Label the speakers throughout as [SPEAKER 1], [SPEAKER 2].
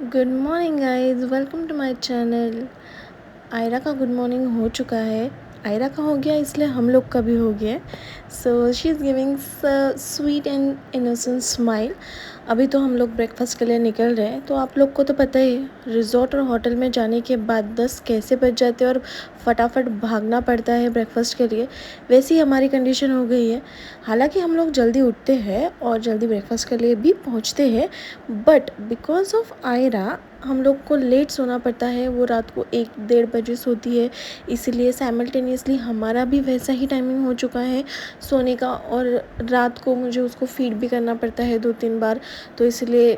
[SPEAKER 1] Good morning guys, welcome to my channel. Aira का good morning हो चुका है। आयरा का हो गया इसलिए हम लोग का भी हो गया। So she is giving sweet and innocent smile. अभी तो हम लोग ब्रेकफास्ट के लिए निकल रहे हैं। तो आप लोग को तो पता ही है, रिजॉर्ट और होटल में जाने के बाद 10 कैसे बज जाते हैं और फटाफट भागना पड़ता है ब्रेकफास्ट के लिए। वैसी ही हमारी कंडीशन हो गई है। हालांकि हम लोग जल्दी उठते हैं और जल्दी ब्रेकफास्ट के लिए भी पहुंचते हैं, बट बिकॉज ऑफ आयरा हम लोग को लेट सोना पड़ता है। वो रात को 1-1:30 बजे सोती है, इसीलिए साइमल्टेनियसली हमारा भी वैसा ही टाइमिंग हो चुका है सोने का। और रात को मुझे उसको फीड भी करना पड़ता है 2-3 बार, तो इसलिए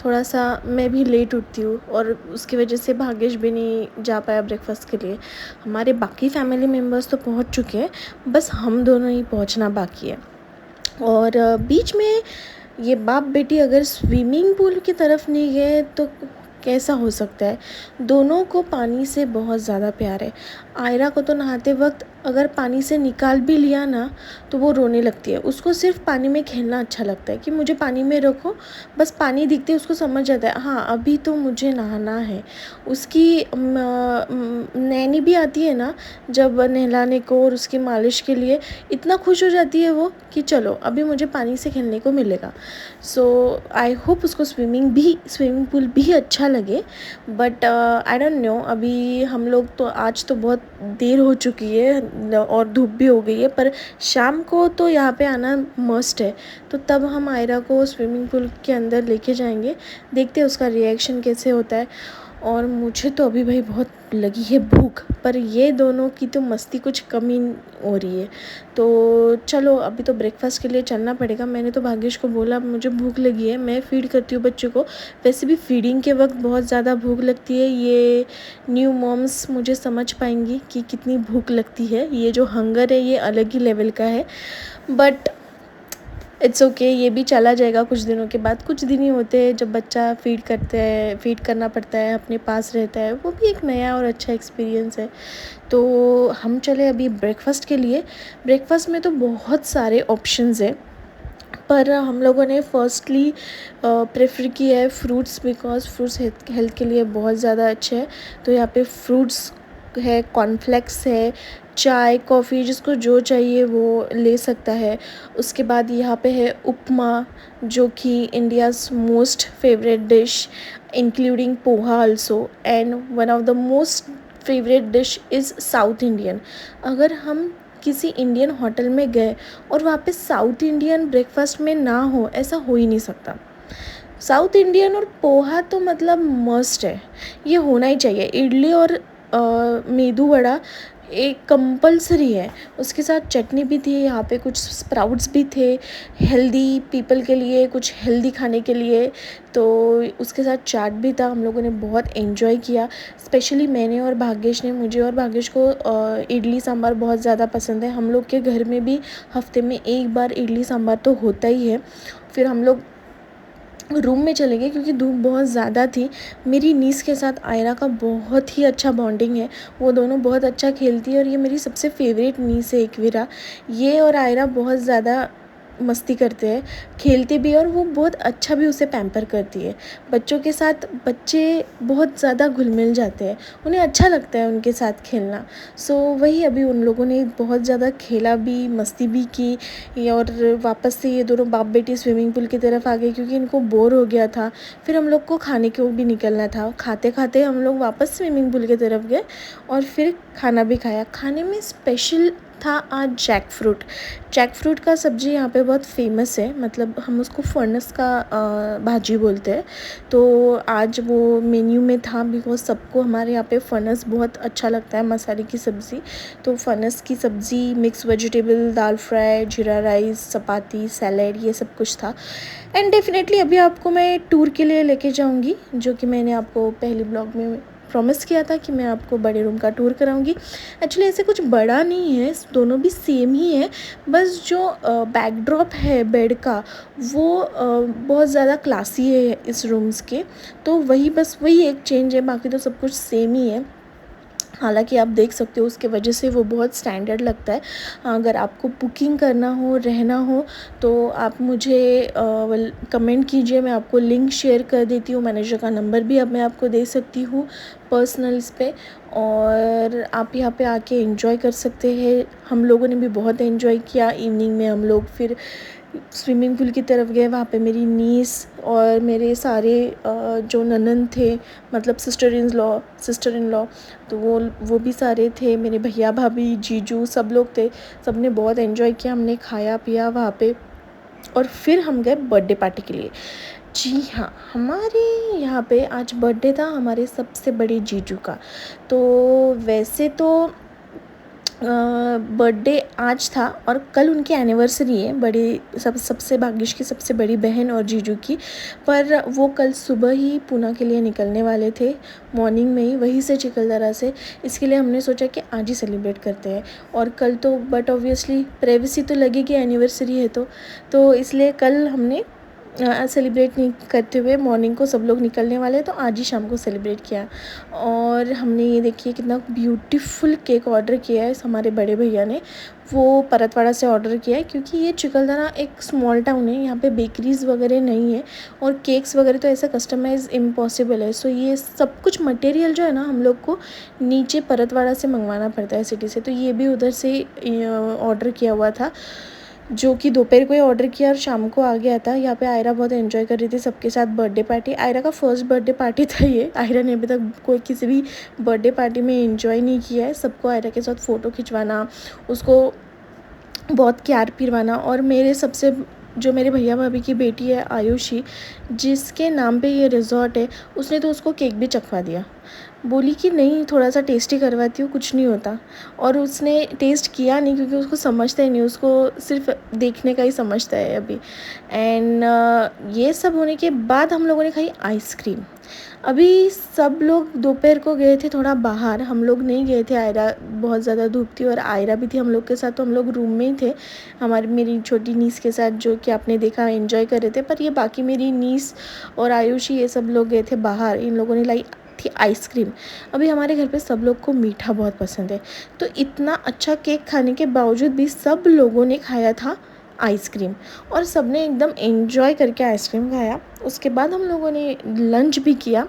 [SPEAKER 1] थोड़ा सा मैं भी लेट उठती हूँ और उसकी वजह से भाग्येश भी नहीं जा पाया ब्रेकफास्ट के लिए। हमारे बाकी फैमिली मेम्बर्स तो पहुँच चुके हैं, बस हम दोनों ही पहुँचना बाकी है। और बीच में ये बाप बेटी अगर स्विमिंग पूल की तरफ नहीं गए तो कैसा हो सकता है। दोनों को पानी से बहुत ज़्यादा प्यार है। आयरा को तो नहाते वक्त अगर पानी से निकाल भी लिया ना तो वो रोने लगती है। उसको सिर्फ पानी में खेलना अच्छा लगता है कि मुझे पानी में रखो, बस पानी दिखते उसको समझ जाता है हाँ अभी तो मुझे नहाना है। उसकी नैनी भी आती है ना जब नहलाने को और उसकी मालिश के लिए, इतना खुश हो जाती है वो कि चलो अभी मुझे पानी से खेलने को मिलेगा। सो आई होप उसको स्विमिंग पूल भी अच्छा लगे। बट आई डोंट नो, अभी हम लोग तो आज तो बहुत देर हो चुकी है और धूप भी हो गई है, पर शाम को तो यहाँ पे आना मस्ट है। तो तब हम आयरा को स्विमिंग पूल के अंदर लेके जाएंगे, देखते हैं उसका रिएक्शन कैसे होता है। और मुझे तो अभी भाई बहुत लगी है भूख, पर ये दोनों की तो मस्ती कुछ कम ही हो रही है। तो चलो अभी तो ब्रेकफास्ट के लिए चलना पड़ेगा। मैंने तो भाग्येश को बोला मुझे भूख लगी है, मैं फीड करती हूँ बच्चों को। वैसे भी फीडिंग के वक्त बहुत ज़्यादा भूख लगती है। ये न्यू मॉम्स मुझे समझ पाएंगी कि कितनी भूख लगती है। ये जो हंगर है ये अलग ही लेवल का है, बट इट्स ओके, ये भी चला जाएगा कुछ दिनों के बाद। कुछ दिन ही होते हैं जब बच्चा फीड करना पड़ता है, अपने पास रहता है, वो भी एक नया और अच्छा एक्सपीरियंस है। तो हम चले अभी ब्रेकफास्ट के लिए। ब्रेकफास्ट में तो बहुत सारे ऑप्शंस है, पर हम लोगों ने फर्स्टली प्रेफर किया है फ्रूट्स, बिकॉज फ्रूट्स हेल्थ के लिए बहुत ज़्यादा अच्छे हैं। तो यहाँ पे फ्रूट्स है, कॉर्नफ्लेक्स है, चाय कॉफ़ी जिसको जो चाहिए वो ले सकता है। उसके बाद यहाँ पे है उपमा, जो कि India's most favourite dish including poha also, and one of the most favourite dish is south Indian. अगर हम किसी इंडियन होटल में गए और वहाँ पे साउथ इंडियन ब्रेकफास्ट में ना हो, ऐसा हो ही नहीं सकता। साउथ इंडियन और पोहा तो मतलब मस्ट है, ये होना ही चाहिए। इडली और मेदू वड़ा एक कंपलसरी है। उसके साथ चटनी भी थी, यहाँ पे कुछ स्प्राउट्स भी थे हेल्दी पीपल के लिए, कुछ हेल्दी खाने के लिए। तो उसके साथ चाट भी था। हम लोगों ने बहुत एंजॉय किया, स्पेशली मैंने और भाग्येश ने। मुझे और भाग्येश को इडली सांभर बहुत ज़्यादा पसंद है। हम लोग के घर में भी हफ्ते में एक बार इडली सांभर तो होता ही है। फिर हम लोग रूम में चले गए क्योंकि धूप बहुत ज़्यादा थी। मेरी नीस के साथ आयरा का बहुत ही अच्छा बॉन्डिंग है, वो दोनों बहुत अच्छा खेलती है और ये मेरी सबसे फेवरेट नीस है एकवीरा। ये और आयरा बहुत ज़्यादा मस्ती करते हैं, खेलते भी, और वो बहुत अच्छा भी उसे पैम्पर करती है। बच्चों के साथ बच्चे बहुत ज़्यादा घुल मिल जाते हैं, उन्हें अच्छा लगता है उनके साथ खेलना। सो वही अभी उन लोगों ने बहुत ज़्यादा खेला भी, मस्ती भी की, और वापस से ये दोनों बाप बेटी स्विमिंग पूल की तरफ आ गए क्योंकि इनको बोर हो गया था। फिर हम लोग को खाने को भी निकलना था। खाते खाते हम लोग वापस स्विमिंग पूल की तरफ गए और फिर खाना भी खाया। खाने में स्पेशल था आज जैक फ्रूट का सब्ज़ी यहाँ पे बहुत फेमस है, मतलब हम उसको फर्नस का भाजी बोलते हैं। तो आज वो मेन्यू में था, बिकॉज सबको हमारे यहाँ पे फर्नस बहुत अच्छा लगता है, मसाले की सब्ज़ी। तो फर्नस की सब्ज़ी, मिक्स वेजिटेबल, दाल फ्राई, जीरा राइस, चपाती, सैलेड, ये सब कुछ था। एंड डेफिनेटली अभी आपको मैं टूर के लिए लेके जाऊँगी, जो कि मैंने आपको पहले ब्लॉग में प्रॉमिस किया था कि मैं आपको बड़े रूम का टूर कराऊंगी। एक्चुअली ऐसे कुछ बड़ा नहीं है, दोनों भी सेम ही है, बस जो बैकड्रॉप है बेड का वो बहुत ज़्यादा क्लासी है इस रूम्स के। तो वही बस वही एक चेंज है, बाकी तो सब कुछ सेम ही है। हालांकि आप देख सकते हो उसके वजह से वो बहुत स्टैंडर्ड लगता है। अगर आपको बुकिंग करना हो, रहना हो, तो आप मुझे कमेंट कीजिए, मैं आपको लिंक शेयर कर देती हूँ। मैनेजर का नंबर भी अब मैं आपको दे सकती हूँ पर्सनल इस पे, और आप यहाँ पे आके एंजॉय कर सकते हैं। हम लोगों ने भी बहुत एंजॉय किया। इवनिंग में हम लोग फिर स्विमिंग पूल की तरफ गए। वहाँ पे मेरी नीस और मेरे सारे जो ननंद थे, मतलब सिस्टर इन लॉ, तो वो भी सारे थे। मेरे भैया भाभी जीजू सब लोग थे। सब ने बहुत एंजॉय किया। हमने खाया पिया वहाँ पे, और फिर हम गए बर्थडे पार्टी के लिए। जी हाँ, हमारे यहाँ पे आज बर्थडे था हमारे सबसे बड़े जीजू का। तो वैसे तो बर्थडे आज था और कल उनकी एनिवर्सरी है, सबसे भाग्यश की सबसे बड़ी बहन और जीजू की। पर वो कल सुबह ही पूना के लिए निकलने वाले थे, मॉर्निंग में ही, वहीं से चिखलदरा से। इसके लिए हमने सोचा कि आज ही सेलिब्रेट करते हैं। और कल तो बट ऑब्वियसली प्राइवेसी तो लगेगी, एनिवर्सरी है तो इसलिए कल हमने सेलिब्रेट नहीं करते हुए, मॉर्निंग को सब लोग निकलने वाले तो आज ही शाम को सेलिब्रेट किया। और हमने ये देखिए कितना ब्यूटीफुल केक ऑर्डर किया है हमारे बड़े भैया ने। वो परतवाड़ा से ऑर्डर किया है, क्योंकि ये चिखलदरा एक स्मॉल टाउन है, यहाँ पे बेकरीज़ वगैरह नहीं है और केक्स वगैरह तो ऐसा कस्टमाइज़ इम्पॉसिबल है। सो ये सब कुछ मटेरियल जो है ना, हम लोग को नीचे परतवाड़ा से मंगवाना पड़ता है सिटी से। तो ये भी उधर से ऑर्डर किया हुआ था, जो कि दोपहर को ही ऑर्डर किया और शाम को आ गया था। यहाँ पे आयरा बहुत एंजॉय कर रही थी सबके साथ बर्थडे पार्टी। आयरा का फर्स्ट बर्थडे पार्टी था ये। आयरा ने अभी तक कोई किसी भी बर्थडे पार्टी में एंजॉय नहीं किया है। सबको आयरा के साथ फ़ोटो खिंचवाना, उसको बहुत प्यार पिरवाना। और जो मेरे भैया भाभी की बेटी है आयुषी, जिसके नाम पे ये रिज़ॉर्ट है, उसने तो उसको केक भी चखवा दिया। बोली कि नहीं, थोड़ा सा टेस्टी करवाती हूँ, कुछ नहीं होता। और उसने टेस्ट किया नहीं, क्योंकि उसको समझता ही नहीं, उसको सिर्फ देखने का ही समझता है अभी। एंड ये सब होने के बाद हम लोगों ने खाई आइसक्रीम। अभी सब लोग दोपहर को गए थे थोड़ा बाहर, हम लोग नहीं गए थे। आयरा बहुत ज़्यादा धूप थी और आयरा भी थी हम लोग के साथ, तो हम लोग रूम में ही थे मेरी छोटी नीस के साथ, जो कि आपने देखा एंजॉय कर रहे थे। पर ये बाकी मेरी नीस और आयुषी ये सब लोग गए थे बाहर। इन लोगों ने लाई थी आइसक्रीम। अभी हमारे घर पे सब लोग को मीठा बहुत पसंद है, तो इतना अच्छा केक खाने के बावजूद भी सब लोगों ने खाया था आइसक्रीम, और सब ने एकदम एंजॉय करके आइसक्रीम खाया। उसके बाद हम लोगों ने लंच भी किया।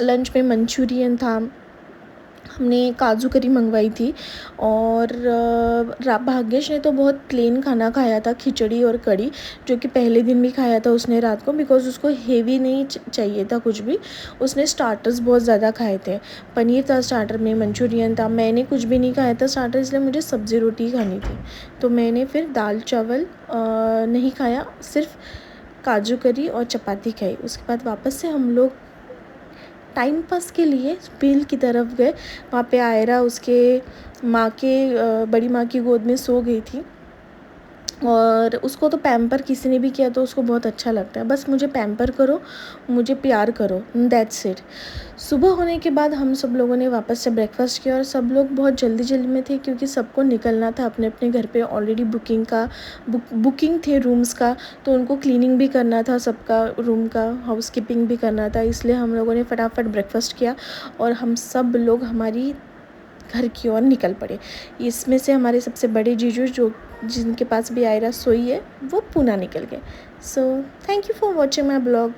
[SPEAKER 1] लंच में मंचूरियन था, हमने काजू करी मंगवाई थी। और भाग्यश ने तो बहुत प्लेन खाना खाया था, खिचड़ी और कड़ी, जो कि पहले दिन भी खाया था उसने रात को, बिकॉज़ उसको हेवी नहीं चाहिए था कुछ भी। उसने स्टार्टर्स बहुत ज़्यादा खाए थे। पनीर था स्टार्टर में, मंचूरियन था। मैंने कुछ भी नहीं खाया था स्टार्टर, इसलिए मुझे सब्ज़ी रोटी खानी थी। तो मैंने फिर दाल चावल नहीं खाया, सिर्फ काजू करी और चपाती खाई। उसके बाद वापस से हम लोग टाइम पास के लिए बिल की तरफ गए। वहाँ पे आयरा उसके बड़ी माँ की गोद में सो गई थी, और उसको तो पैम्पर किसी ने भी किया तो उसको बहुत अच्छा लगता है। बस मुझे पैम्पर करो, मुझे प्यार करो, दैट्स इट। सुबह होने के बाद हम सब लोगों ने वापस से ब्रेकफास्ट किया, और सब लोग बहुत जल्दी में थे, क्योंकि सबको निकलना था अपने अपने घर पे। ऑलरेडी बुकिंग थे रूम्स का, तो उनको क्लीनिंग भी करना था, सबका रूम का हाउसकीपिंग भी करना था। इसलिए हम लोगों ने फटाफट ब्रेकफास्ट किया और हम सब लोग हमारी घर की ओर निकल पड़े। इसमें से हमारे सबसे बड़े जीजू, जिनके पास भी आयरा सोई है, वो पूना निकल गए। So thank you for watching my blog.